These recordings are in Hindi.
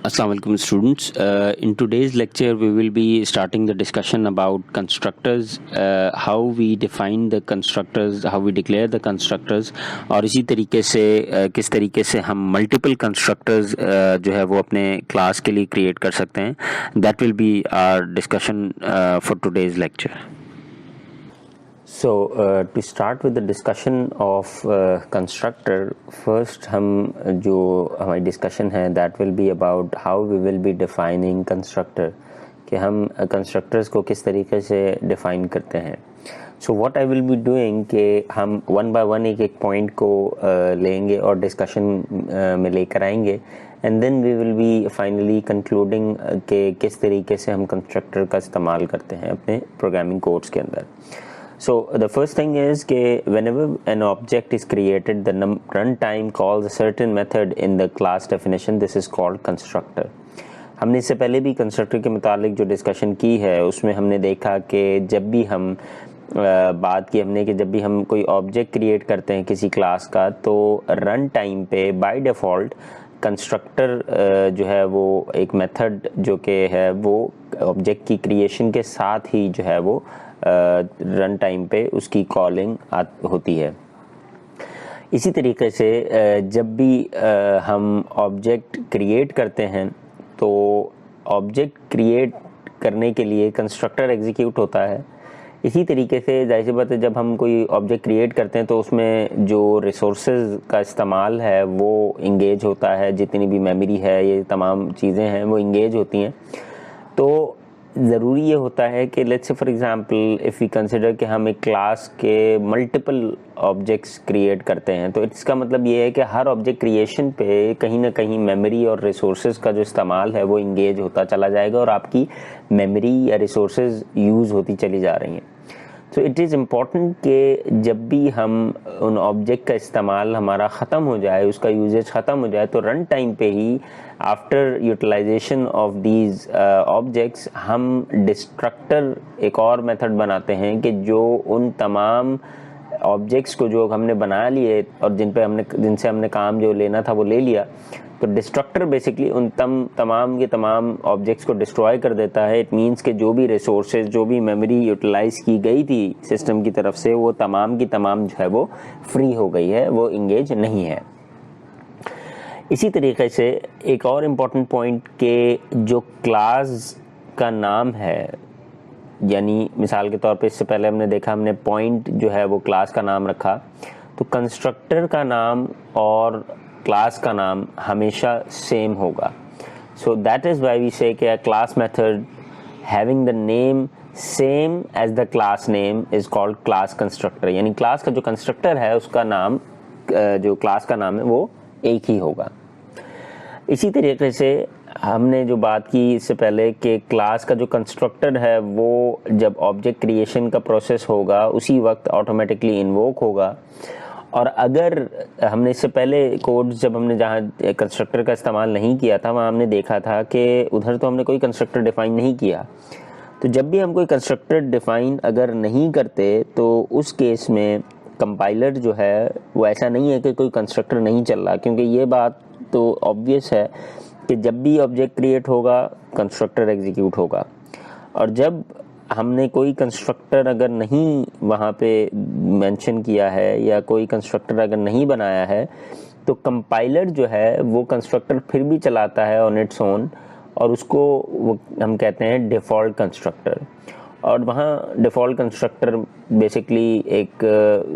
Assalamu alaikum students. In today's lecture we will be starting the discussion about constructors, how we define the constructors, how we declare the constructors और इसी तरीके से किस तरीके से हम multiple constructors जो है वो अपने class के लिए create कर सकते हैं. That will be our discussion for today's lecture. So to start with the discussion of constructor, first हम जो हमारी discussion है that will be about how we will be defining constructor, कि हम constructors को किस तरीके से define करते हैं. So what I will be doing कि हम one by one एक एक point को लेंगे और discussion में लेकर आएंगे and then we will be finally concluding कि किस तरीके से हम constructor का इस्तेमाल करते हैं अपने programming codes के अंदर. So the first thing is that whenever an object is created, the runtime calls a certain method in the class definition. This is called constructor. हमने इससे पहले भी constructor के मुतालिक जो डिस्कशन की है उसमें हमने देखा कि जब भी हम बात की हमने कि जब भी हम कोई ऑब्जेक्ट क्रिएट करते हैं किसी क्लास का तो रन टाइम पे बाय डिफ़ॉल्ट कंस्ट्रक्टर जो है वो एक मेथड जो कि है वो ऑब्जेक्ट की क्रिएशन के साथ ही जो है वो रन टाइम पे उसकी कॉलिंग होती है. इसी तरीके से जब भी हम ऑब्जेक्ट क्रिएट करते हैं तो ऑब्जेक्ट क्रिएट करने के लिए कंस्ट्रक्टर एग्जीक्यूट होता है. इसी तरीके से जाहिर सी बात है जब हम कोई ऑब्जेक्ट क्रिएट करते हैं तो उसमें जो रिसोर्सेज का इस्तेमाल है वो इंगेज होता है, जितनी भी मेमोरी है ये तमाम चीज़ें हैं वो इंगेज होती हैं. तो ज़रूरी ये होता है कि let's say for example if we consider कि हम एक क्लास के मल्टीपल ऑब्जेक्ट्स क्रिएट करते हैं तो इसका मतलब ये है कि हर ऑब्जेक्ट क्रिएशन पे कहीं ना कहीं मेमोरी और रिसोर्सेज का जो इस्तेमाल है वो इंगेज होता चला जाएगा और आपकी मेमोरी या रिसोर्सेज यूज़ होती चली जा रही हैं. तो इट इज़ इम्पॉर्टेंट कि जब भी हम उन ऑब्जेक्ट का इस्तेमाल हमारा ख़त्म हो जाए, उसका यूजेज ख़त्म हो जाए तो रन टाइम पे ही after utilization of these objects हम डिस्ट्रक्टर एक और मेथड बनाते हैं कि जो उन तमाम ऑब्जेक्ट्स को जो हमने बना लिए और जिनसे हमने काम जो लेना था वो ले लिया, तो डिस्ट्रक्टर बेसिकली उन तमाम के तमाम ऑब्जेक्ट्स को डिस्ट्रॉय कर देता है. इट मींस कि जो भी रिसोर्सेज जो भी मेमोरी यूटिलाइज की गई थी सिस्टम की तरफ से वो तमाम की तमाम जो है वो फ्री हो गई है, वो इंगेज नहीं है. इसी तरीके से एक और इम्पॉर्टेंट पॉइंट के जो क्लास का नाम है, यानी मिसाल के तौर पे इससे पहले हमने देखा हमने पॉइंट जो है वो क्लास का नाम रखा, तो कंस्ट्रक्टर का नाम और क्लास का नाम हमेशा सेम होगा. So that is why we say कि a class method having the name same as the class name is called class constructor. यानी क्लास का जो कंस्ट्रक्टर है उसका नाम जो क्लास का नाम है वो एक ही होगा. इसी तरीके से हमने जो बात की इससे पहले कि क्लास का जो कंस्ट्रक्टर है वो जब ऑब्जेक्ट क्रिएशन का प्रोसेस होगा उसी वक्त ऑटोमेटिकली इन्वोक होगा. और अगर हमने इससे पहले कोड्स जब हमने जहाँ कंस्ट्रक्टर का इस्तेमाल नहीं किया था वहाँ हमने देखा था कि उधर तो हमने कोई कंस्ट्रक्टर डिफ़ाइन नहीं किया. तो जब भी हम कोई कंस्ट्रक्टर डिफ़ाइन अगर नहीं करते तो उस केस में कंपाइलर जो है वो ऐसा नहीं है कि कोई कंस्ट्रक्टर नहीं चल रहा, क्योंकि ये बात तो ऑब्वियस है कि जब भी ऑब्जेक्ट क्रिएट होगा कंस्ट्रक्टर एग्जीक्यूट होगा. और जब हमने कोई कंस्ट्रक्टर अगर नहीं वहाँ पे मेंशन किया है या कोई कंस्ट्रक्टर अगर नहीं बनाया है तो कंपाइलर जो है वो कंस्ट्रक्टर फिर भी चलाता है ऑन इट्स ओन और उसको वो हम कहते हैं डिफ़ॉल्ट कंस्ट्रक्टर. और वहाँ डिफ़ॉल्ट कंस्ट्रक्टर बेसिकली एक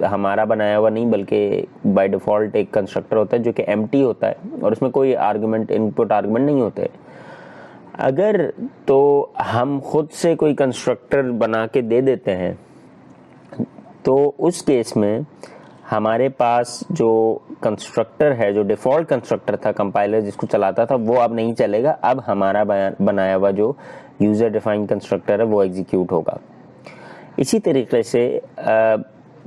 हमारा बनाया हुआ नहीं बल्कि बाय डिफ़ॉल्ट एक कंस्ट्रक्टर होता है जो कि एम्प्टी होता है और उसमें कोई आर्गुमेंट इनपुट आर्गुमेंट नहीं होते. अगर तो हम खुद से कोई कंस्ट्रक्टर बना के दे देते हैं तो उस केस में हमारे पास जो कंस्ट्रक्टर है, जो डिफ़ॉल्ट कंस्ट्रक्टर था कंपाइलर जिसको चलाता था, वो अब नहीं चलेगा. अब हमारा बनाया हुआ जो यूज़र डिफाइंड कंस्ट्रक्टर है वो एग्जीक्यूट होगा. इसी तरीके से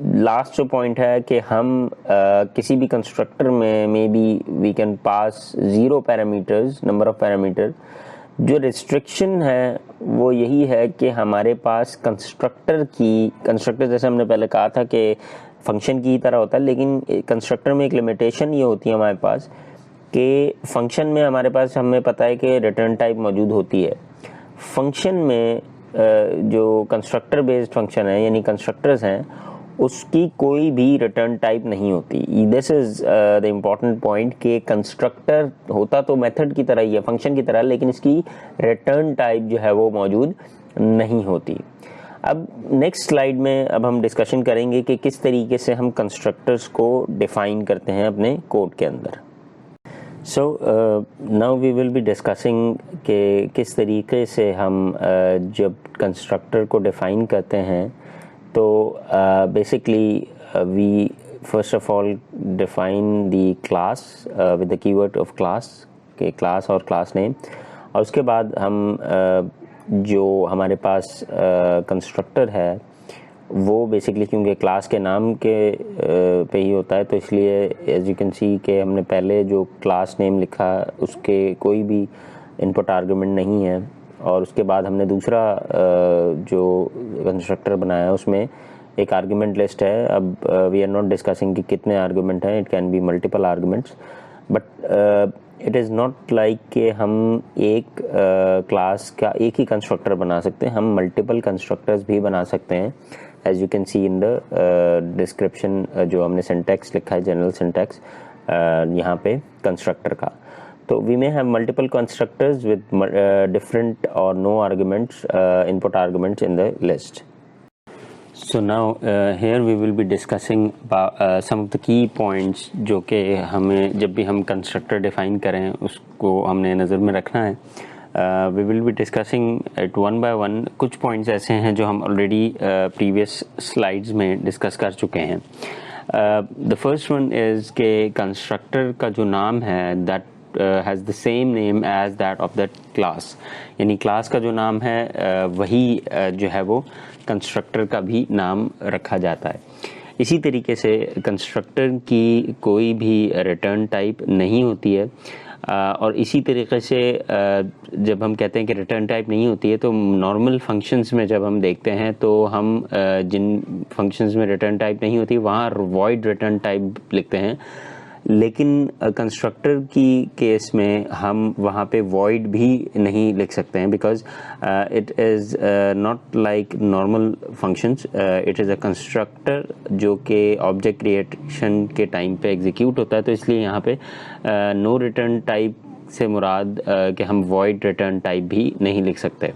लास्ट जो पॉइंट है कि हम किसी भी कंस्ट्रक्टर में may be we can pass 0 parameters, number of parameter. जो रिस्ट्रिक्शन है वो यही है कि हमारे पास कंस्ट्रक्टर जैसे हमने पहले कहा था कि फंक्शन की तरह होता है, लेकिन कंस्ट्रक्टर में एक लिमिटेशन ये होती है हमारे पास कि फंक्शन में हमारे पास हमें पता है कि रिटर्न टाइप मौजूद होती है। फंक्शन में जो कंस्ट्रक्टर बेस्ड फंक्शन है यानी कंस्ट्रक्टर्स हैं उसकी कोई भी रिटर्न टाइप नहीं होती। This is the important point कि कंस्ट्रक्टर होता तो मेथड की तरह ही है, फंक्शन की तरह, लेकिन इसकी रिटर्न टाइप जो है वो मौजूद नहीं होती। अब नेक्स्ट स्लाइड में अब हम डिस्कशन करेंगे कि किस तरीके से हम कंस्ट्रक्टर्स को डिफ़ाइन करते हैं अपने कोड के अंदर। So now we will be discussing कि किस तरीके से हम जब कंस्ट्रक्टर को डिफ़ाइन करते हैं तो basically we first of all define the class with the keyword of class के क्लास और क्लास नेम, और उसके बाद हम जो हमारे पास कंस्ट्रक्टर है वो बेसिकली क्योंकि क्लास के नाम के पे ही होता है तो इसलिए एज यू कैन सी कि हमने पहले जो क्लास नेम लिखा उसके कोई भी इनपुट आर्गुमेंट नहीं है, और उसके बाद हमने दूसरा जो कंस्ट्रक्टर बनाया उसमें एक आर्गुमेंट लिस्ट है। अब वी आर नॉट डिस्कसिंग कि कितने आर्गुमेंट हैं, it can be multiple arguments, but it is not like कि हम एक क्लास का एक ही कंस्ट्रक्टर बना सकते हैं, हम मल्टीपल कंस्ट्रक्टर्स भी बना सकते हैं। As you can see in the description जो हमने सिंटैक्स लिखा है, जनरल सिंटैक्स यहाँ पे कंस्ट्रक्टर का। So we may have multiple constructors with different or no arguments, input arguments in the list. So now here we will be discussing about some of the key points जो कि हमें जब भी हम constructor define करें उसको हमने नज़र में रखना है। We will be discussing it one by one. कुछ points ऐसे हैं जो हम already previous slides में discuss कर चुके हैं। The first one is कि constructor का जो नाम है that has the same name as that of that class, यानी क्लास का जो नाम है वही जो है वो कंस्ट्रक्टर का भी नाम रखा जाता है। इसी तरीके से कंस्ट्रक्टर की कोई भी रिटर्न टाइप नहीं होती है, और इसी तरीके से जब हम कहते हैं कि रिटर्न टाइप नहीं होती है तो नॉर्मल फंक्शंस में जब हम देखते हैं तो हम जिन फंक्शंस में रिटर्न टाइप नहीं होती वहाँ वॉइड रिटर्न टाइप लिखते हैं, लेकिन कंस्ट्रक्टर की केस में हम वहाँ पे वॉइड भी नहीं लिख सकते हैं, because it is not like normal functions, it is a constructor जो कि ऑब्जेक्ट क्रिएशन के टाइम पे एग्जीक्यूट होता है, तो इसलिए यहाँ पे नो रिटर्न टाइप से मुराद कि हम वॉइड रिटर्न टाइप भी नहीं लिख सकते।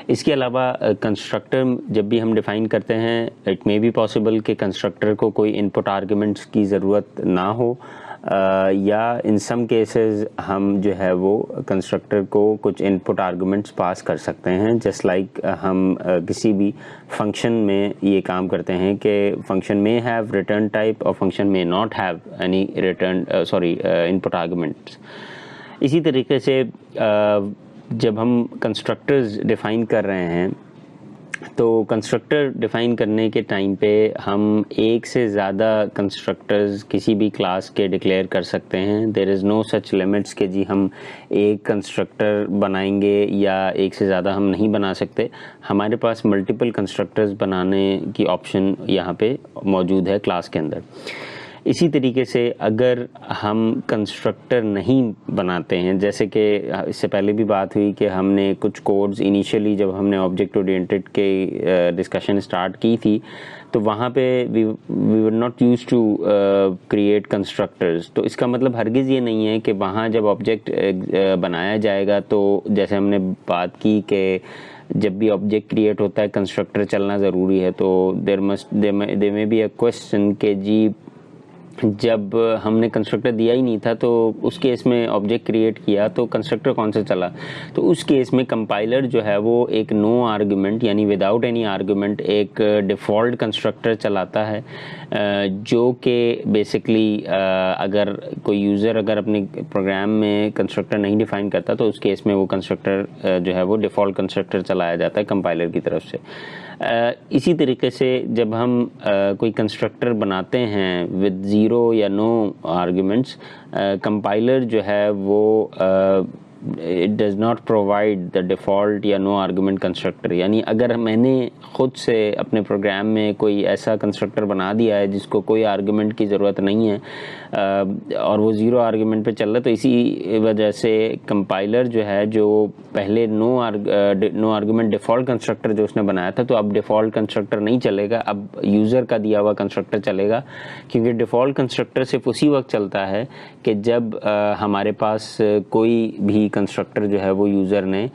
इसके अलावा कंस्ट्रक्टर जब भी हम डिफ़ाइन करते हैं इट मे बी पॉसिबल कि कंस्ट्रक्टर को कोई इनपुट आर्गुमेंट्स की ज़रूरत ना हो, या इन सम केसेस हम जो है वो कंस्ट्रक्टर को कुछ इनपुट आर्गुमेंट्स पास कर सकते हैं, जस्ट लाइक हम किसी भी फंक्शन में ये काम करते हैं कि फंक्शन में हैव रिटर्न टाइप और फंक्शन में not have any return input arguments. इसी तरीके से जब हम कंस्ट्रक्टर्स डिफ़ाइन कर रहे हैं तो कंस्ट्रक्टर डिफ़ाइन करने के टाइम पे हम एक से ज़्यादा कंस्ट्रक्टर्स किसी भी क्लास के डिक्लेयर कर सकते हैं। There is no such limits कि जी हम एक कंस्ट्रक्टर बनाएंगे या एक से ज़्यादा हम नहीं बना सकते। हमारे पास मल्टीपल कंस्ट्रक्टर्स बनाने की ऑप्शन यहाँ पे मौजूद है क्लास के अंदर। इसी तरीके से अगर हम कंस्ट्रक्टर नहीं बनाते हैं, जैसे कि इससे पहले भी बात हुई कि हमने कुछ कोड्स इनिशियली जब हमने ऑब्जेक्ट ओरिएंटेड के डिस्कशन स्टार्ट की थी तो वहाँ पे we were not use to create constructors. तो इसका मतलब हरगिज़ ये नहीं है कि वहाँ जब ऑब्जेक्ट बनाया जाएगा तो जैसे हमने बात की कि जब भी ऑब्जेक्ट क्रिएट होता है कंस्ट्रक्टर चलना ज़रूरी है, तो there may be a question के जी जब हमने कंस्ट्रक्टर दिया ही नहीं था तो उस केस में ऑब्जेक्ट क्रिएट किया तो कंस्ट्रक्टर कौन सा चला। तो उस केस में कंपाइलर जो है वो एक नो आर्गुमेंट यानी विदाउट एनी आर्गुमेंट एक डिफ़ॉल्ट कंस्ट्रक्टर चलाता है, जो कि बेसिकली अगर कोई यूज़र अगर अपने प्रोग्राम में कंस्ट्रक्टर नहीं डिफ़ाइन करता तो उस केस में वो कंस्ट्रक्टर जो है वो डिफ़ॉल्ट कंस्ट्रक्टर चलाया जाता है कंपाइलर की तरफ से। इसी तरीके से जब हम कोई कंस्ट्रक्टर बनाते हैं विद ज़ीरो या नो आर्ग्यूमेंट्स, कंपाइलर जो है वो it does not provide the default या नो आर्गुमेंट कंस्ट्रक्टर। यानी अगर मैंने ख़ुद से अपने प्रोग्राम में कोई ऐसा कंस्ट्रक्टर बना दिया है जिसको कोई आर्गुमेंट की ज़रूरत नहीं है, और वो ज़ीरो आर्ग्यूमेंट पे चल रहा है, तो इसी वजह से कंपाइलर जो है जो पहले नो आर्ग्यूमेंट डिफ़ॉल्ट कंस्ट्रक्टर जो उसने बनाया था, तो अब डिफ़ॉल्ट कंस्ट्रक्टर नहीं चलेगा, अब यूज़र का दिया हुआ कंस्ट्रक्टर चलेगा, क्योंकि डिफ़ॉल्ट कंस्ट्रक्टर सिर्फ उसी वक्त चलता है कि जब हमारे पास कोई भी कंस्ट्रक्टर जो है वो यूज़र ने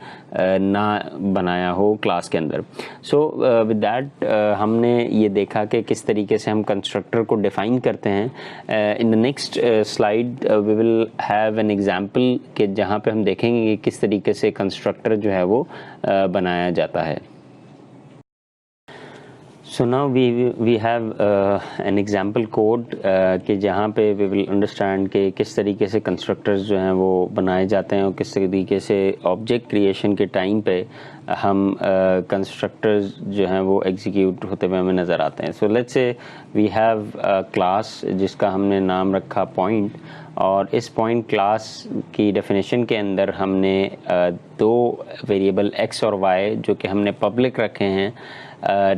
ना बनाया हो क्लास के अंदर। सो विद दैट हमने ये देखा कि किस तरीके से हम कंस्ट्रक्टर को डिफ़ाइन करते हैं। In the next slide we will have an example कि जहाँ पे हम देखेंगे कि किस तरीके से कंस्ट्रक्टर जो है वो बनाया जाता है। So now we have an example code कि जहाँ पे we will understand कि किस तरीके से constructors जो हैं वो बनाए जाते हैं और किस तरीके से object creation के टाइम पे हम constructors जो हैं वो execute होते हुए हमें नज़र आते हैं। So let's say we have a class जिसका हमने नाम रखा point, और इस पॉइंट क्लास की डेफिनेशन के अंदर हमने दो वेरिएबल x और y जो कि हमने पब्लिक रखे हैं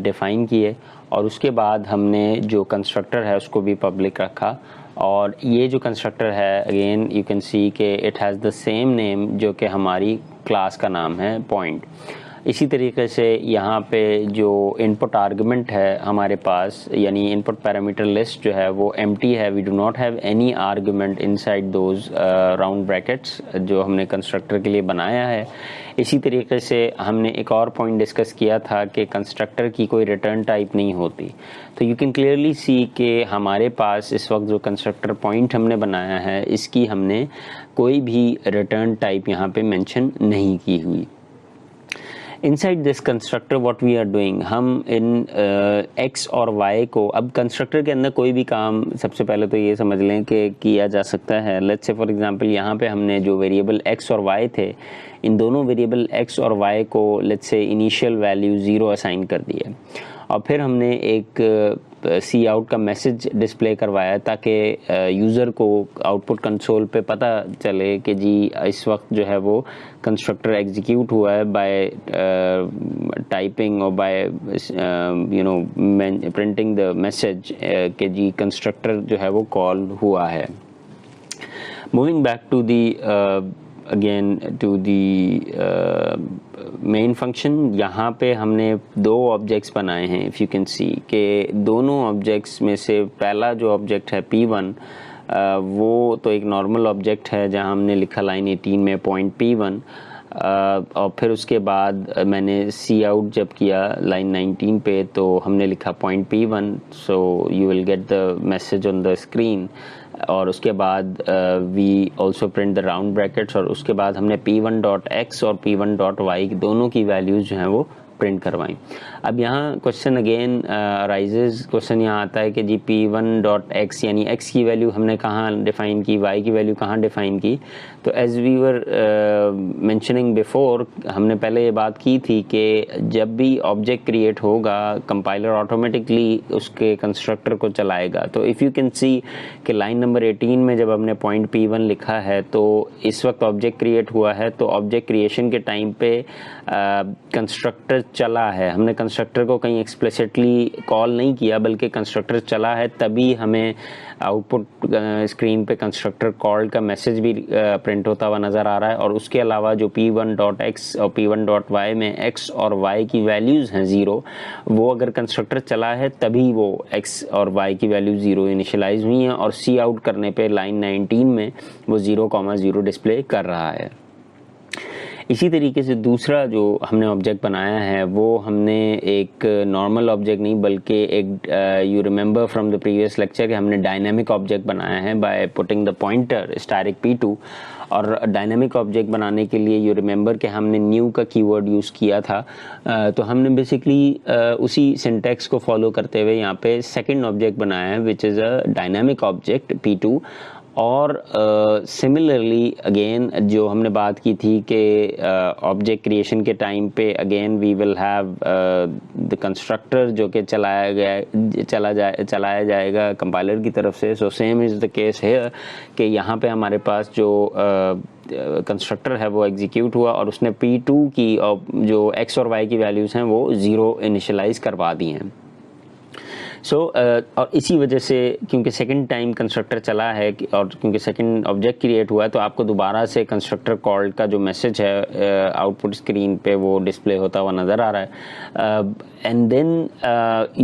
डिफ़ाइन किए, और उसके बाद हमने जो कंस्ट्रक्टर है उसको भी पब्लिक रखा। और ये जो कंस्ट्रक्टर है अगेन यू कैन सी कि it has the same name जो कि हमारी क्लास का नाम है पॉइंट। इसी तरीके से यहाँ पे जो इनपुट आर्गुमेंट है हमारे पास, यानी इनपुट पैरामीटर लिस्ट जो है वो एम्प्टी है, we do not have any argument inside those round brackets जो हमने कंस्ट्रक्टर के लिए बनाया है। इसी तरीके से हमने एक और पॉइंट डिस्कस किया था कि कंस्ट्रक्टर की कोई रिटर्न टाइप नहीं होती। तो यू कैन क्लियरली सी कि हमारे पास इस वक्त जो कंस्ट्रक्टर पॉइंट हमने बनाया है इसकी हमने कोई भी रिटर्न टाइप यहाँ पे मेंशन नहीं की हुई। Inside this constructor what we are doing, हम इन x और y को, अब कंस्ट्रक्टर के अंदर कोई भी काम सबसे पहले तो ये समझ लें कि किया जा सकता है। लेट्स से फॉर एग्जांपल यहाँ पे हमने जो वेरिएबल x और y थे, इन दोनों वेरिएबल x और y को let's say initial value 0 assign कर दिया, और फिर हमने एक सी आउट का मैसेज डिस्प्ले करवाया ताकि यूज़र को आउटपुट कंसोल पे पता चले कि जी इस वक्त जो है वो कंस्ट्रक्टर एग्जीक्यूट हुआ है बाय टाइपिंग और बाय प्रिंटिंग द मैसेज कि जी कंस्ट्रक्टर जो है वो कॉल हुआ है। Moving back to the again to the main function, यहाँ पे हमने दो ऑब्जेक्ट्स बनाए हैं। इफ़ यू कैन सी कि दोनों ऑब्जेक्ट्स में से पहला जो ऑब्जेक्ट है P1 वो तो एक नॉर्मल ऑब्जेक्ट है जहाँ हमने लिखा लाइन 18 में पॉइंट P1, और फिर उसके बाद मैंने सी आउट जब किया लाइन 19 पे तो हमने लिखा point P1, so you will get the message on the screen. और उसके बाद we also print the round brackets, और उसके बाद हमने P1.x और P1.y दोनों की वैल्यूज़ जो हैं वो प्रिंट करवाई। अब यहाँ क्वेश्चन अगेन अराइजेज, क्वेश्चन यहाँ आता है कि जी P1.x यानी x की वैल्यू हमने कहाँ डिफ़ाइन की, y की वैल्यू कहाँ डिफ़ाइन की। तो as we were mentioning before, हमने पहले ये बात की थी कि जब भी ऑब्जेक्ट क्रिएट होगा कंपाइलर ऑटोमेटिकली उसके कंस्ट्रक्टर को चलाएगा। तो इफ़ यू कैन सी कि लाइन नंबर 18 में जब हमने पॉइंट P1 लिखा है तो इस वक्त ऑब्जेक्ट क्रिएट हुआ है, तो ऑब्जेक्ट क्रिएशन के टाइम पे कंस्ट्रक्टर चला है, हमने कंस्ट्रक्टर को कहीं एक्सप्लिसिटली कॉल नहीं किया बल्कि कंस्ट्रक्टर चला है, तभी हमें आउटपुट स्क्रीन पे कंस्ट्रक्टर कॉल का मैसेज भी प्रिंट होता हुआ नज़र आ रहा है। और उसके अलावा जो P1.x और P1.y में x और y की वैल्यूज़ हैं 0, वो अगर कंस्ट्रक्टर चला है तभी वो x और y की वैल्यू 0 इनिशियलाइज हुई हैं, और सी आउट करने पे लाइन 19 में वो 0,0 डिस्प्ले कर रहा है। इसी तरीके से दूसरा जो हमने ऑब्जेक्ट बनाया है वो हमने एक नॉर्मल ऑब्जेक्ट नहीं बल्कि एक you remember from the previous lecture कि हमने डायनामिक ऑब्जेक्ट बनाया है by putting the pointer static P2। और डायनामिक ऑब्जेक्ट बनाने के लिए यू रिमेंबर कि हमने न्यू का कीवर्ड यूज़ किया था, तो हमने बेसिकली उसी सिंटैक्स को फॉलो करते हुए यहाँ पे सेकंड ऑब्जेक्ट बनाया है which is a dynamic object P2। और सिमिलरली अगेन जो हमने बात की थी कि ऑब्जेक्ट क्रिएशन के टाइम पे again we will have the constructor जो कि चलाया जाएगा कंपाइलर की तरफ से। So same is the case है कि यहाँ पे हमारे पास जो कंस्ट्रक्टर है वो एग्जीक्यूट हुआ और उसने P2 की जो x और y की वैल्यूज़ हैं वो 0 इनिशियलाइज करवा दी हैं। और इसी वजह से क्योंकि सेकंड टाइम कंस्ट्रक्टर चला है और क्योंकि सेकंड ऑब्जेक्ट क्रिएट हुआ है तो आपको दोबारा से कंस्ट्रक्टर कॉल्ड का जो मैसेज है आउटपुट स्क्रीन पे वो डिस्प्ले होता हुआ नज़र आ रहा है। And then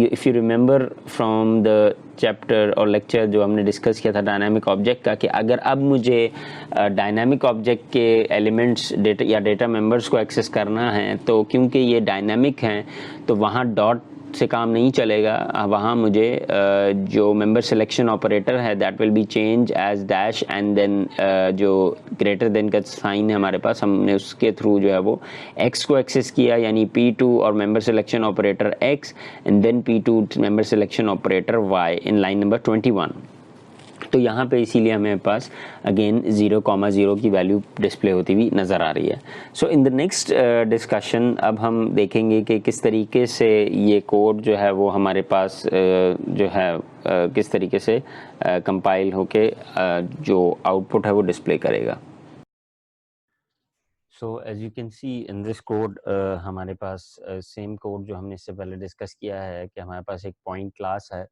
if you remember from the chapter और लेक्चर जो हमने डिस्कस किया था डायनामिक ऑब्जेक्ट का, कि अगर अब मुझे डायनामिक ऑब्जेक्ट के एलिमेंट्स डेटा या डेटा मेंबर्स को एक्सेस करना है तो क्योंकि ये डायनामिक हैं तो वहाँ डॉट से काम नहीं चलेगा। वहाँ मुझे जो मेंबर सिलेक्शन ऑपरेटर है that will be change as dash and then जो ग्रेटर देन का साइन है हमारे पास, हमने उसके थ्रू जो है वो x को एक्सेस किया, यानी P2 और member selection operator x and then P2 member selection operator y in line number 21। तो यहाँ पे इसीलिए हमें पास अगेन 0,0 की वैल्यू डिस्प्ले होती हुई नज़र आ रही है। So in the next discussion अब हम देखेंगे कि किस तरीके से ये कोड जो है वो हमारे पास जो है किस तरीके से कंपाइल होके जो आउटपुट है वो डिस्प्ले करेगा। So as you can see in this code हमारे पास सेम कोड जो हमने इससे पहले डिस्कस किया है कि हमारे पास एक पॉइंट क्लास है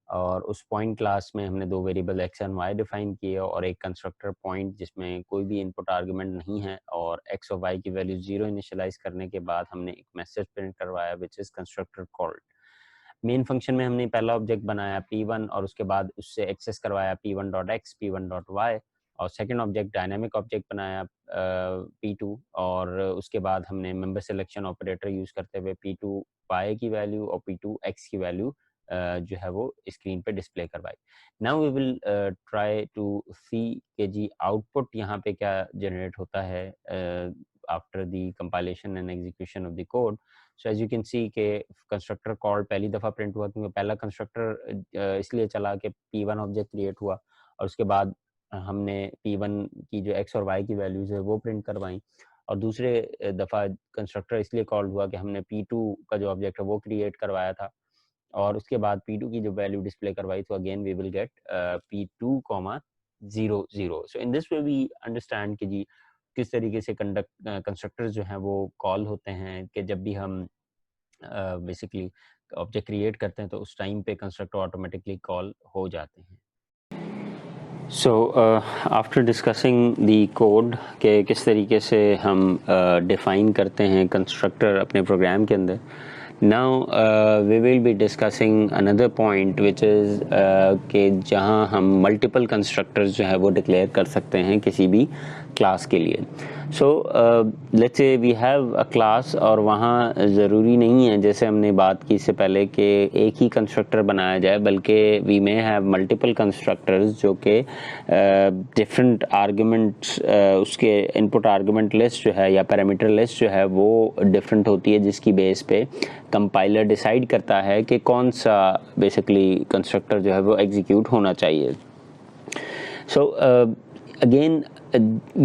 और उस पॉइंट क्लास में हमने दो variable x and y define किए और एक कंस्ट्रक्टर पॉइंट जिसमें कोई भी इनपुट आर्गुमेंट नहीं है, और x और y की वैल्यू 0 इनिशियलाइज करने के बाद हमने एक मैसेज प्रिंट करवाया which is constructor called. Main function में हमने पहला ऑब्जेक्ट बनाया p1 और उसके बाद उससे एक्सेस करवाया p1.x p1.y, और सेकंड ऑब्जेक्ट डायनामिक ऑब्जेक्ट बनाया p2 और उसके बाद हमने मेंबर सिलेक्शन ऑपरेटर यूज़ करते हुए p2 y की वैल्यू और p2 x की वैल्यू जो है वो स्क्रीन पे डिस्प्ले करवाई। Now we will try to see के जी आउटपुट यहाँ पे क्या जनरेट होता है after the compilation and execution of the code. So as you can see के कंस्ट्रक्टर कॉल पहली दफ़ा प्रिंट हुआ क्योंकि पहला कंस्ट्रक्टर इसलिए चला कि p1 ऑब्जेक्ट क्रिएट हुआ और उसके बाद हमने p1 की जो x और y की वैल्यूज़ है वो प्रिंट करवाई, और दूसरे दफ़ा कंस्ट्रक्टर इसलिए कॉल हुआ कि हमने p2 का जो ऑब्जेक्ट है वो क्रिएट करवाया था और उसके बाद p2 की जो वैल्यू डिस्प्ले करवाई तो again we will get p2, 0,0। So in this way we understand कि जी किस तरीके से कंस्ट्रक्टर्स जो हैं वो कॉल होते हैं कि जब भी हम बेसिकली ऑब्जेक्ट क्रिएट करते हैं तो उस टाइम पे कंस्ट्रक्टर ऑटोमेटिकली कॉल हो जाते हैं। सो आफ्टर डिस्कसिंग दी कोड के किस तरीके से हम डिफ़ाइन करते हैं कंस्ट्रक्टर अपने प्रोग्राम के अंदर, now we will be discussing another point which is कि जहाँ हम multiple constructors जो है वो declare कर सकते हैं किसी भी class के लिए। So let's say we have a class और वहाँ ज़रूरी नहीं है जैसे हमने बात की इससे पहले कि एक ही constructor बनाया जाए, बल्कि we may have multiple constructors जो कि different arguments उसके input argument list जो है या parameter list जो है वो different होती है, जिसकी बेस पे कंपाइलर डिसाइड करता है कि कौन सा बेसिकली कंस्ट्रक्टर जो है वो एग्जीक्यूट होना चाहिए। सो अगेन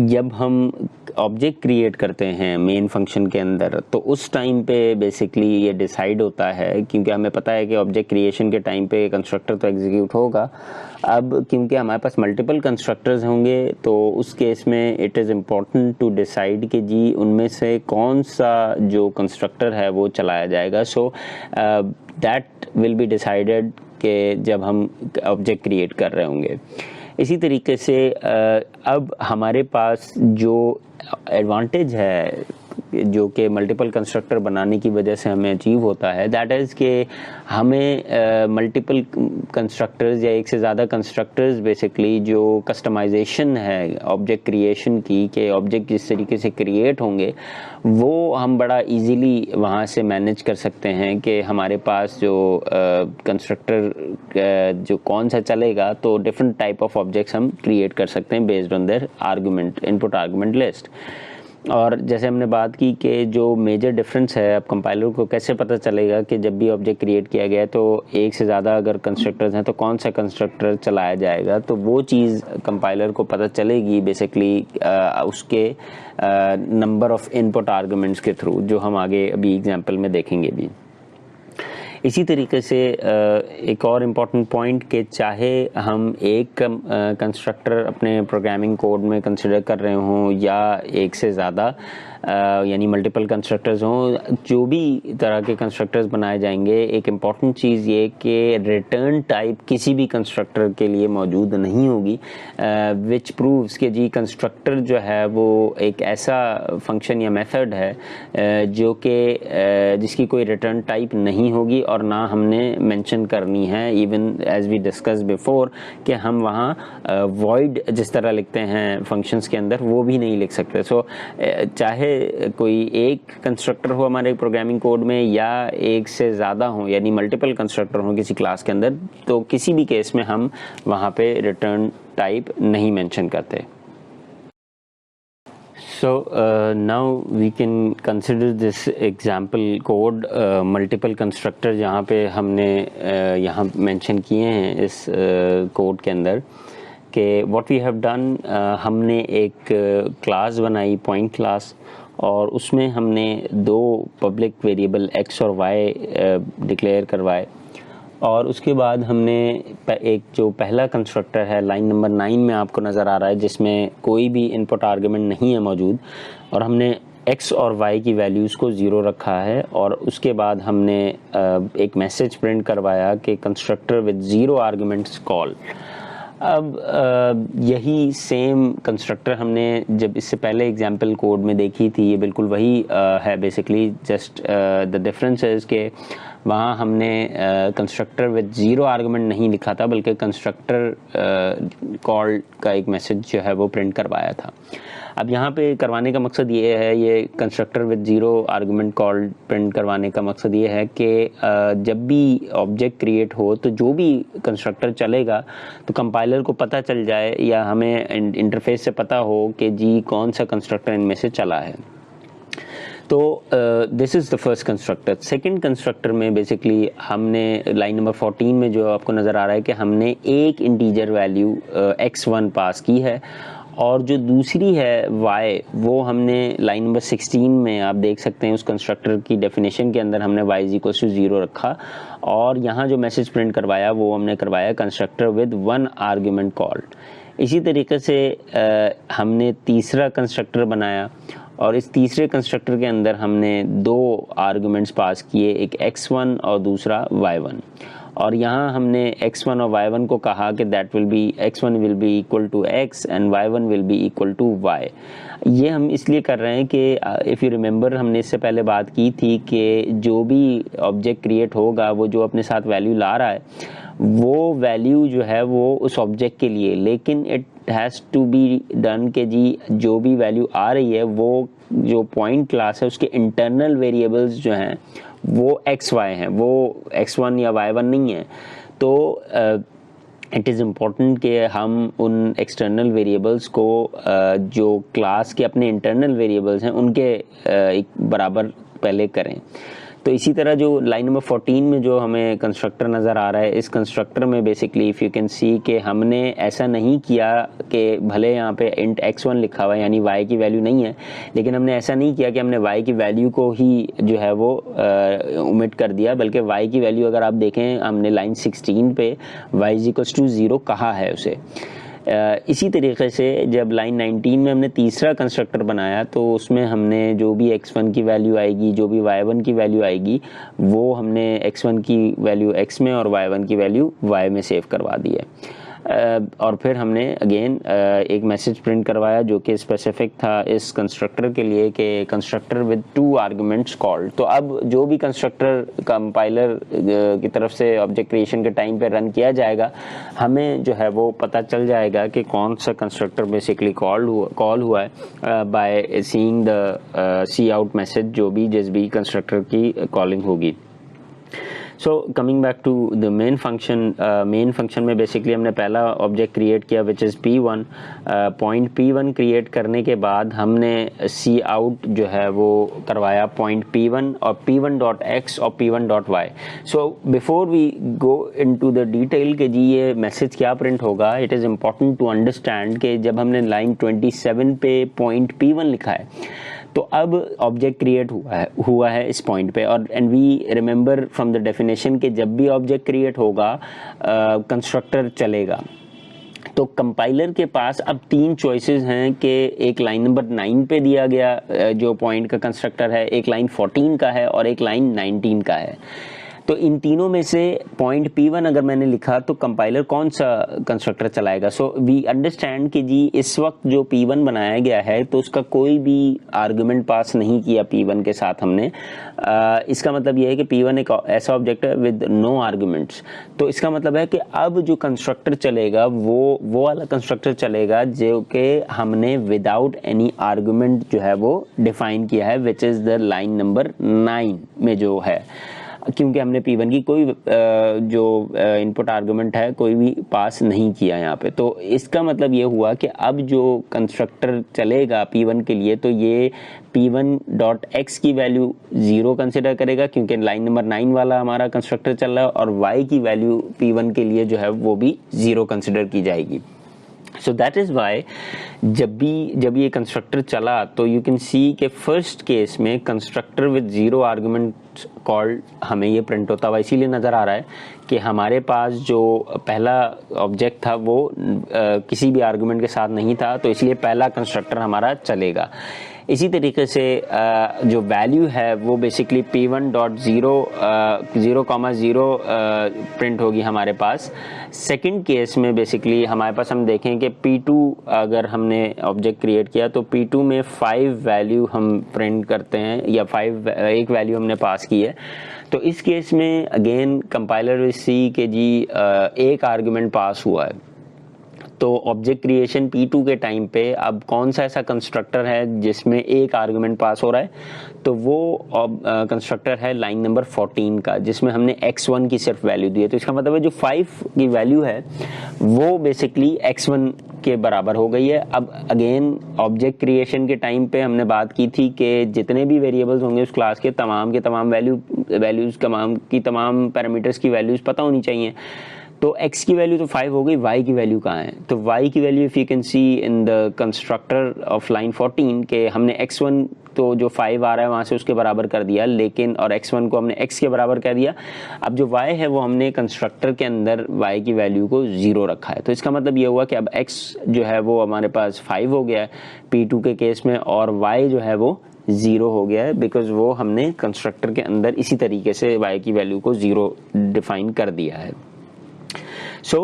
जब हम ऑब्जेक्ट क्रिएट करते हैं मेन फंक्शन के अंदर तो उस टाइम पे बेसिकली ये डिसाइड होता है, क्योंकि हमें पता है कि ऑब्जेक्ट क्रिएशन के टाइम पे कंस्ट्रक्टर तो एग्जीक्यूट होगा। अब क्योंकि हमारे पास मल्टीपल कंस्ट्रक्टर्स होंगे तो उस केस में it is important to decide कि जी उनमें से कौन सा जो कंस्ट्रक्टर है वो चलाया जाएगा। So that will be decided कि जब हम ऑब्जेक्ट क्रिएट कर रहे होंगे। इसी तरीके से अब हमारे पास जो एडवांटेज है जो कि मल्टीपल कंस्ट्रक्टर बनाने की वजह से हमें अचीव होता है, दैट इज़ कि हमें मल्टीपल कंस्ट्रक्टर्स या एक से ज़्यादा कंस्ट्रक्टर्स बेसिकली जो कस्टमाइजेशन है ऑब्जेक्ट क्रिएशन की, कि ऑब्जेक्ट जिस तरीके से क्रिएट होंगे वो हम बड़ा इजीली वहाँ से मैनेज कर सकते हैं कि हमारे पास जो कंस्ट्रक्टर जो कौन सा चलेगा तो डिफरेंट टाइप ऑफ ऑब्जेक्ट्स हम क्रिएट कर सकते हैं based on their argument input argument list. और जैसे हमने बात की कि जो मेजर डिफरेंस है, अब कंपाइलर को कैसे पता चलेगा कि जब भी ऑब्जेक्ट क्रिएट किया गया है तो एक से ज़्यादा अगर कंस्ट्रक्टर्स हैं तो कौन सा कंस्ट्रक्टर चलाया जाएगा, तो वो चीज़ कंपाइलर को पता चलेगी बेसिकली उसके नंबर ऑफ़ इनपुट आर्गुमेंट्स के थ्रू, जो हम आगे अभी एग्जांपल में देखेंगे भी। इसी तरीके से एक और इम्पॉर्टेंट पॉइंट कि चाहे हम एक कंस्ट्रक्टर अपने प्रोग्रामिंग कोड में कंसिडर कर रहे हों या एक से ज़्यादा यानी मल्टीपल कंस्ट्रक्टर्स हों, जो भी तरह के कंस्ट्रक्टर्स बनाए जाएंगे, एक इम्पॉर्टेंट चीज़ ये कि रिटर्न टाइप किसी भी कंस्ट्रक्टर के लिए मौजूद नहीं होगी, विच प्रूव्स कि जी कंस्ट्रक्टर जो है वो एक ऐसा फंक्शन या मेथड है जो कि जिसकी कोई रिटर्न टाइप नहीं होगी और ना हमने मेंशन करनी है, even as we discuss before कि हम वहाँ वॉइड जिस तरह लिखते हैं फंक्शंस के अंदर वो भी नहीं लिख सकते। सो चाहे कोई एक कंस्ट्रक्टर हो हमारे प्रोग्रामिंग कोड में या एक से ज़्यादा हो यानी मल्टीपल कंस्ट्रक्टर हो किसी क्लास के अंदर, तो किसी भी केस में हम वहाँ पे रिटर्न टाइप नहीं मेंशन करते। So now we can consider this example code multiple constructor जहाँ पे हमने यहाँ मेंशन किए हैं इस कोड के अंदर कि what we have done, हमने एक क्लास बनाई पॉइंट क्लास और उसमें हमने दो पब्लिक वेरिएबल x और y डिक्लेयर करवाए और उसके बाद हमने एक जो पहला कंस्ट्रक्टर है लाइन नंबर 9 में आपको नज़र आ रहा है जिसमें कोई भी इनपुट आर्गुमेंट नहीं है मौजूद और हमने x और y की वैल्यूज़ को 0 रखा है और उसके बाद हमने एक मैसेज प्रिंट करवाया कि कंस्ट्रक्टर विद 0 आर्गुमेंट्स कॉल। अब यही सेम कंस्ट्रक्टर हमने जब इससे पहले एग्जाम्पल कोड में देखी थी, ये बिल्कुल वही है बेसिकली, जस्ट द डिफरेंस है कि वहाँ हमने कंस्ट्रक्टर विद 0 आर्गुमेंट नहीं लिखा था बल्कि कंस्ट्रक्टर कॉल का एक मैसेज जो है वो प्रिंट करवाया था। अब यहाँ पे करवाने का मकसद ये है, ये constructor with 0 argument call print करवाने का मकसद ये है कि जब भी ऑब्जेक्ट क्रिएट हो तो जो भी कंस्ट्रक्टर चलेगा तो कंपाइलर को पता चल जाए या हमें इंटरफेस से पता हो कि जी कौन सा कंस्ट्रक्टर इनमें से चला है। तो this is the first constructor. Second constructor में बेसिकली हमने लाइन नंबर 14 में जो आपको नज़र आ रहा है कि हमने एक इंटीजर वैल्यू x1 पास की है और जो दूसरी है y वो हमने लाइन नंबर 16 में आप देख सकते हैं उस कंस्ट्रक्टर की डेफिनेशन के अंदर हमने y इक्वल्स टू 0 रखा और यहाँ जो मैसेज प्रिंट करवाया वो हमने करवाया कंस्ट्रक्टर विद 1 आर्ग्यूमेंट कॉल्ड। इसी तरीके से हमने तीसरा कंस्ट्रक्टर बनाया और इस तीसरे कंस्ट्रक्टर के अंदर हमने दो आर्गुमेंट्स पास किए, एक x1 और दूसरा y1 और यहाँ हमने x1 और y1 को कहा कि that will be x1 will be equal to x and y1 will be equal to y। ये हम इसलिए कर रहे हैं कि इफ़ यू रिमेंबर हमने इससे पहले बात की थी कि जो भी ऑब्जेक्ट क्रिएट होगा वो जो अपने साथ वैल्यू ला रहा है वो वैल्यू जो है वो उस ऑब्जेक्ट के लिए, लेकिन it has to be done के जी जो भी वैल्यू आ रही है वो जो पॉइंट क्लास है उसके इंटरनल वेरिएबल्स जो हैं वो एक्स वाई हैं, वो x1 या y1 नहीं है। तो इट इज़ इम्पॉर्टेंट कि हम उन एक्सटर्नल वेरिएबल्स को जो क्लास के अपने इंटरनल वेरिएबल्स हैं उनके एक बराबर पहले करें। तो इसी तरह जो लाइन नंबर 14 में जो हमें कंस्ट्रक्टर नज़र आ रहा है, इस कंस्ट्रक्टर में बेसिकली इफ़ यू कैन सी कि हमने ऐसा नहीं किया कि भले यहाँ पे इंट x1 लिखा हुआ है यानी y की वैल्यू नहीं है, लेकिन हमने ऐसा नहीं किया कि हमने y की वैल्यू को ही जो है वो ओमिट कर दिया, बल्कि y की वैल्यू अगर आप देखें हमने लाइन 16 पे y इक्वल्स टू 0 कहा है उसे। इसी तरीके से जब लाइन 19 में हमने तीसरा कंस्ट्रक्टर बनाया तो उसमें हमने जो भी x1 की वैल्यू आएगी, जो भी y1 की वैल्यू आएगी, वो हमने x1 की वैल्यू x में और y1 की वैल्यू y में सेव करवा दी है। और फिर हमने अगेन एक मैसेज प्रिंट करवाया जो कि स्पेसिफिक था इस कंस्ट्रक्टर के लिए कि कंस्ट्रक्टर विद 2 आर्गुमेंट्स कॉल्ड। तो अब जो भी कंस्ट्रक्टर कंपाइलर की तरफ से ऑब्जेक्ट क्रिएशन के टाइम पे रन किया जाएगा हमें जो है वो पता चल जाएगा कि कौन सा कंस्ट्रक्टर बेसिकली कॉल हुआ है by seeing the cout message जो भी जिस भी कंस्ट्रक्टर की कॉलिंग होगी। So coming back to the main function में बेसिकली हमने पहला ऑब्जेक्ट क्रिएट किया which is P1। Point P1 create करने के बाद हमने सी आउट जो है वो करवाया पॉइंट P1 और P1.x और P1.y। So before we go into the detail कि जी ये मैसेज क्या प्रिंट होगा, it is important to understand कि जब हमने लाइन 27 पे पॉइंट P1 लिखा है तो अब ऑब्जेक्ट क्रिएट हुआ है इस पॉइंट पे, और and we remember from the definition कि जब भी ऑब्जेक्ट क्रिएट होगा कंस्ट्रक्टर चलेगा। तो कंपाइलर के पास अब 3 चॉइसेस हैं कि एक लाइन नंबर 9 पे दिया गया जो पॉइंट का कंस्ट्रक्टर है, एक लाइन 14 का है और एक लाइन 19 का है। तो इन तीनों में से पॉइंट P1 अगर मैंने लिखा तो कंपाइलर कौन सा कंस्ट्रक्टर चलाएगा? सो वी अंडरस्टैंड कि जी इस वक्त जो P1 बनाया गया है तो उसका कोई भी आर्गुमेंट पास नहीं किया P1 के साथ हमने। इसका मतलब ये है कि P1 एक ऐसा ऑब्जेक्ट है विद नो आर्गुमेंट्स। तो इसका मतलब है कि अब जो कंस्ट्रक्टर चलेगा वो वाला कंस्ट्रक्टर चलेगा जो कि हमने विदाउट एनी आर्गुमेंट जो है वो डिफाइन किया है, which is the line number 9 में जो है, क्योंकि हमने P1 की कोई जो इनपुट आर्गुमेंट है कोई भी पास नहीं किया यहाँ पे। तो इसका मतलब ये हुआ कि अब जो कंस्ट्रक्टर चलेगा P1 के लिए तो ये P1.x की वैल्यू 0 कंसिडर करेगा क्योंकि लाइन नंबर 9 वाला हमारा कंस्ट्रक्टर चल रहा है, और y की वैल्यू P1 के लिए जो है वो भी 0 कंसिडर की जाएगी। सो दैट इज़ वाई जब ये कंस्ट्रक्टर चला तो यू कैन सी के फर्स्ट केस में कंस्ट्रक्टर विद 0 आर्गुमेंट कॉल्ड हमें ये प्रिंट होता हुआ इसीलिए नज़र आ रहा है कि हमारे पास जो पहला ऑब्जेक्ट था वो किसी भी आर्गुमेंट के साथ नहीं था, तो इसलिए पहला कंस्ट्रक्टर हमारा चलेगा। इसी तरीके से जो वैल्यू है वो बेसिकली P1.0 0,0 प्रिंट होगी हमारे पास। सेकंड केस में बेसिकली हमारे पास हम देखें कि P2 अगर हमने ऑब्जेक्ट क्रिएट किया तो P2 में 5 वैल्यू हम प्रिंट करते हैं या एक वैल्यू हमने पास की है। तो इस केस में अगेन कंपाइलर विल सी के जी एक आर्गुमेंट पास हुआ है। तो ऑब्जेक्ट क्रिएशन P2 के टाइम पे अब कौन सा ऐसा कंस्ट्रक्टर है जिसमें एक आर्गुमेंट पास हो रहा है, तो वो कंस्ट्रक्टर है लाइन नंबर 14 का, जिसमें हमने x1 की सिर्फ वैल्यू दी है। तो इसका मतलब है जो 5 की वैल्यू है वो बेसिकली x1 के बराबर हो गई है। अब अगेन ऑब्जेक्ट क्रिएशन के टाइम पे हमने बात की थी कि जितने भी वेरिएबल्स होंगे उस क्लास के तमाम वैल्यूज तमाम पैरामीटर्स की वैल्यूज पता होनी चाहिए। तो x की वैल्यू तो 5 हो गई, y की वैल्यू कहाँ है? तो y की value if you can see in the constructor of line 14 के हमने x1 तो जो 5 आ रहा है वहाँ से उसके बराबर कर दिया, लेकिन और x1 को हमने x के बराबर कर दिया। अब जो y है वो हमने कंस्ट्रक्टर के अंदर y की वैल्यू को 0 रखा है। तो इसका मतलब ये हुआ कि अब x जो है वो हमारे पास 5 हो गया है P2 के केस में, और y जो है वो 0 हो गया है बिकॉज वो हमने कंस्ट्रक्टर के अंदर इसी तरीके से y की वैल्यू को 0 डिफाइन कर दिया है। सो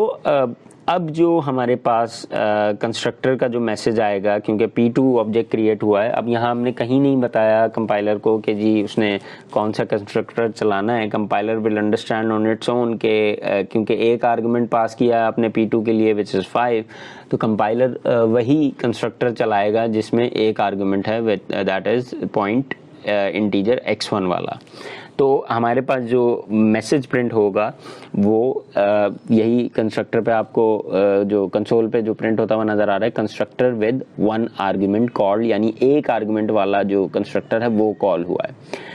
अब जो हमारे पास कंस्ट्रक्टर का जो मैसेज आएगा, क्योंकि P2 ऑब्जेक्ट क्रिएट हुआ है, अब यहाँ हमने कहीं नहीं बताया कंपाइलर को कि जी उसने कौन सा कंस्ट्रक्टर चलाना है। Compiler will understand on its own के क्योंकि एक आर्गुमेंट पास किया आपने P2 के लिए विच इज़ 5, तो कंपाइलर वही कंस्ट्रक्टर चलाएगा जिसमें एक आर्गुमेंट है that is point integer x1 वाला। तो हमारे पास जो मैसेज प्रिंट होगा वो यही कंस्ट्रक्टर पे आपको जो कंसोल पे जो प्रिंट होता हुआ नज़र आ रहा है, कंस्ट्रक्टर विद 1 आर्गुमेंट कॉल, यानी एक आर्गुमेंट वाला जो कंस्ट्रक्टर है वो कॉल हुआ है।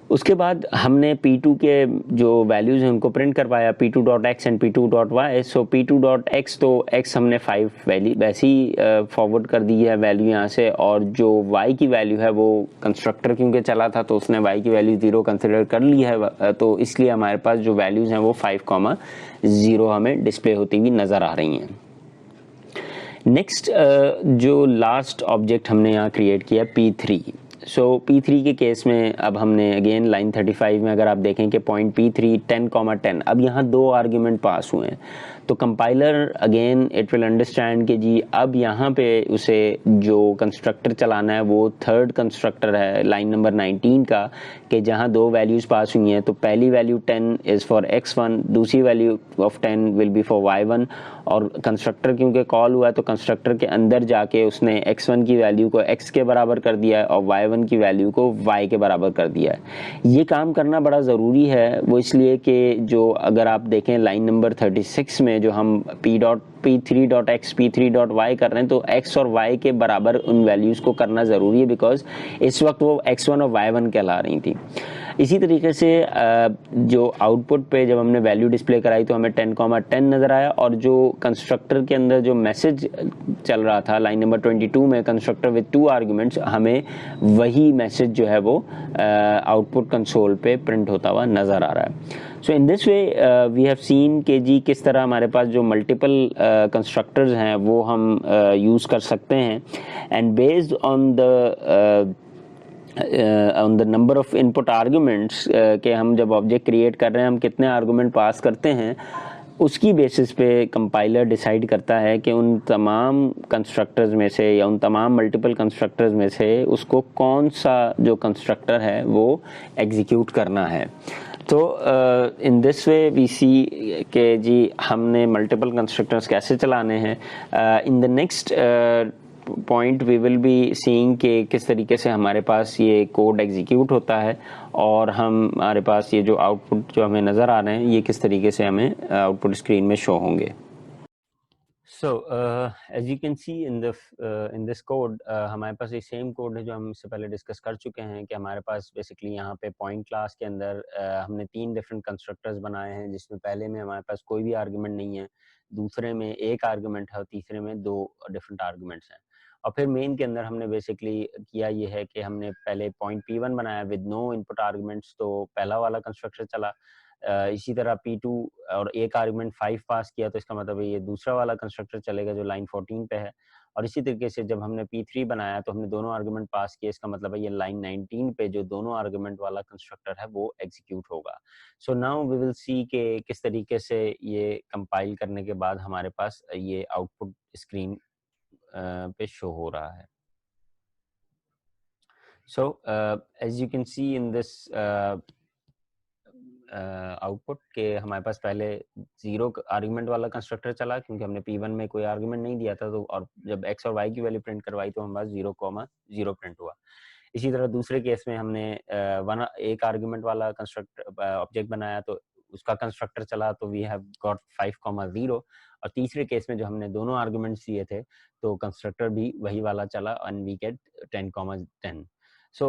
उसके बाद हमने P2 के जो वैल्यूज़ हैं उनको प्रिंट करवाया, P2.x and P2.y। So P2.x तो x हमने 5 वैल्यू वैसे ही फॉरवर्ड कर दी है वैल्यू यहाँ से, और जो y की वैल्यू है वो कंस्ट्रक्टर क्योंकि चला था तो उसने y की वैल्यू 0 कंसिडर कर ली है, तो इसलिए हमारे पास जो वैल्यूज़ हैं वो 5,0 हमें डिस्प्ले होती हुई नज़र आ रही हैं। नेक्स्ट जो लास्ट ऑब्जेक्ट हमने यहाँ क्रिएट किया P3। सो P3 के केस में अब हमने अगेन लाइन 35 में अगर आप देखें कि पॉइंट P3 10,10, अब यहाँ 2 आर्ग्यूमेंट पास हुए हैं। तो compiler again it will understand कि जी अब यहाँ पे उसे जो कंस्ट्रक्टर चलाना है वो थर्ड कंस्ट्रक्टर है लाइन नंबर 19 का, कि जहाँ 2 वैल्यूज़ पास हुई हैं। तो पहली वैल्यू 10 इज़ फॉर x1, दूसरी value of 10 will be for y1, और कंस्ट्रक्टर क्योंकि कॉल हुआ है तो कंस्ट्रक्टर के अंदर जाके उसने x1 की वैल्यू को x के बराबर कर दिया है और y1 की वैल्यू को y के बराबर कर दिया है। ये काम करना बड़ा ज़रूरी है, वो इसलिए कि जो अगर आप देखें लाइन नंबर 36 में जो हम P3.x P3.y कर रहे हैं तो x और y के बराबर उन वैल्यूज़ को करना ज़रूरी है, बिकॉज इस वक्त वो x1 और y1 कहला रही थी। इसी तरीके से जो आउटपुट पे जब हमने वैल्यू डिस्प्ले कराई तो हमें 10,10 नज़र आया, और जो कंस्ट्रक्टर के अंदर जो मैसेज चल रहा था लाइन नंबर 22 में, कंस्ट्रक्टर विद 2 आर्गुमेंट्स, हमें वही मैसेज जो है वो आउटपुट कंसोल पे प्रिंट होता हुआ नज़र आ रहा है। So in this way we have seen कि जी किस तरह हमारे पास जो मल्टीपल कंस्ट्रक्टर्स हैं वो हम यूज़ कर सकते हैं, and based on the number of input arguments के हम जब ऑब्जेक्ट क्रिएट कर रहे हैं हम कितने आर्गुमेंट पास करते हैं, उसकी बेसिस पे कंपाइलर डिसाइड करता है कि उन तमाम कंस्ट्रक्टर्स में से या उन तमाम मल्टीपल कंस्ट्रक्टर्स में से उसको कौन सा जो कंस्ट्रक्टर है वो एग्जीक्यूट करना है। तो इन दिस वे वी सी के जी हमने मल्टीपल कंस्ट्रक्टर्स कैसे चलाने हैं। In the next point we will be seeing कि किस तरीके से हमारे पास ये कोड एग्जीक्यूट होता है, और हमारे पास ये जो आउटपुट जो हमें नज़र आ रहे हैं ये किस तरीके से हमें आउटपुट स्क्रीन में शो होंगे। So as you can see in this code, हमारे पास ये सेम कोड है जो हम इससे पहले डिस्कस कर चुके हैं कि हमारे पास बेसिकली यहाँ पे पॉइंट क्लास के अंदर हमने 3 डिफरेंट कंस्ट्रक्टर्स बनाए हैं, जिसमें पहले में हमारे पास कोई भी आर्गुमेंट नहीं है, दूसरे में एक आर्गुमेंट है और तीसरे में 2 डिफरेंट आर्गुमेंट्स हैं। और फिर मेन के अंदर हमने बेसिकली किया ये है कि हमने पहले पॉइंट P1 बनाया विद नो इनपुट आर्गुमेंट्स, तो पहला वाला कंस्ट्रक्टर चला। इसी तरह P2 और एक आर्गुमेंट 5 पास किया, तो इसका मतलब है ये दूसरा वाला कंस्ट्रक्टर चलेगा जो लाइन 14 पे है। और इसी तरीके से जब हमने P3 बनाया तो हमने दोनों आर्गुमेंट पास किए, इसका मतलब है ये लाइन 19 पे जो दोनों आर्गुमेंट वाला कंस्ट्रक्टर है वो एग्जीक्यूट होगा। So now we will see कि किस तरीके से ये कंपाइल करने के बाद हमारे पास ये आउटपुट स्क्रीन पे शो हो रहा है। So as you can see in this output के हमारे पास पहले 0 आर्गुमेंट वाला कंस्ट्रक्टर चला, क्योंकि हमने P1 में कोई आर्गुमेंट नहीं दिया था, तो और जब x और y की वैल्यू प्रिंट करवाई तो हमारे पास 0,0 प्रिंट हुआ। इसी तरह दूसरे केस में हमने एक आर्गुमेंट वाला कंस्ट्रक्टर ऑब्जेक्ट बनाया तो उसका कंस्ट्रक्टर चला, तो वी हैव गॉट 5,0। और तीसरे केस में जो हमने दोनों आर्गुमेंट्स दिए थे तो कंस्ट्रक्टर भी वही वाला चला and we get 10,10। So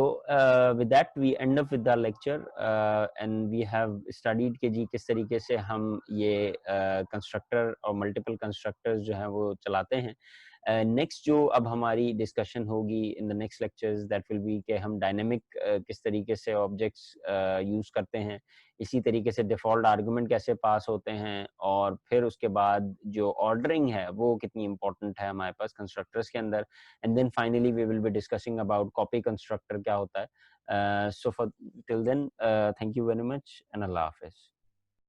with that we end up with the lecture, and we have studied कि जी किस तरीके से हम ये कंस्ट्रक्टर और मल्टीपल कंस्ट्रक्टर्स जो हैं वो चलाते हैं। नेक्स्ट जो अब हमारी डिस्कशन होगी इन the next lectures that will B कि हम डायनेमिक किस तरीके से ऑब्जेक्ट्स यूज़ करते हैं, इसी तरीके से डिफ़ॉल्ट आर्गुमेंट कैसे पास होते हैं, और फिर उसके बाद जो ऑर्डरिंग है वो कितनी इंपॉर्टेंट है हमारे पास कंस्ट्रक्टर्स के अंदर, and then finally we will be discussing about copy constructor क्या होता है। So for till then thank you very much and अल्लाह हाफिज़।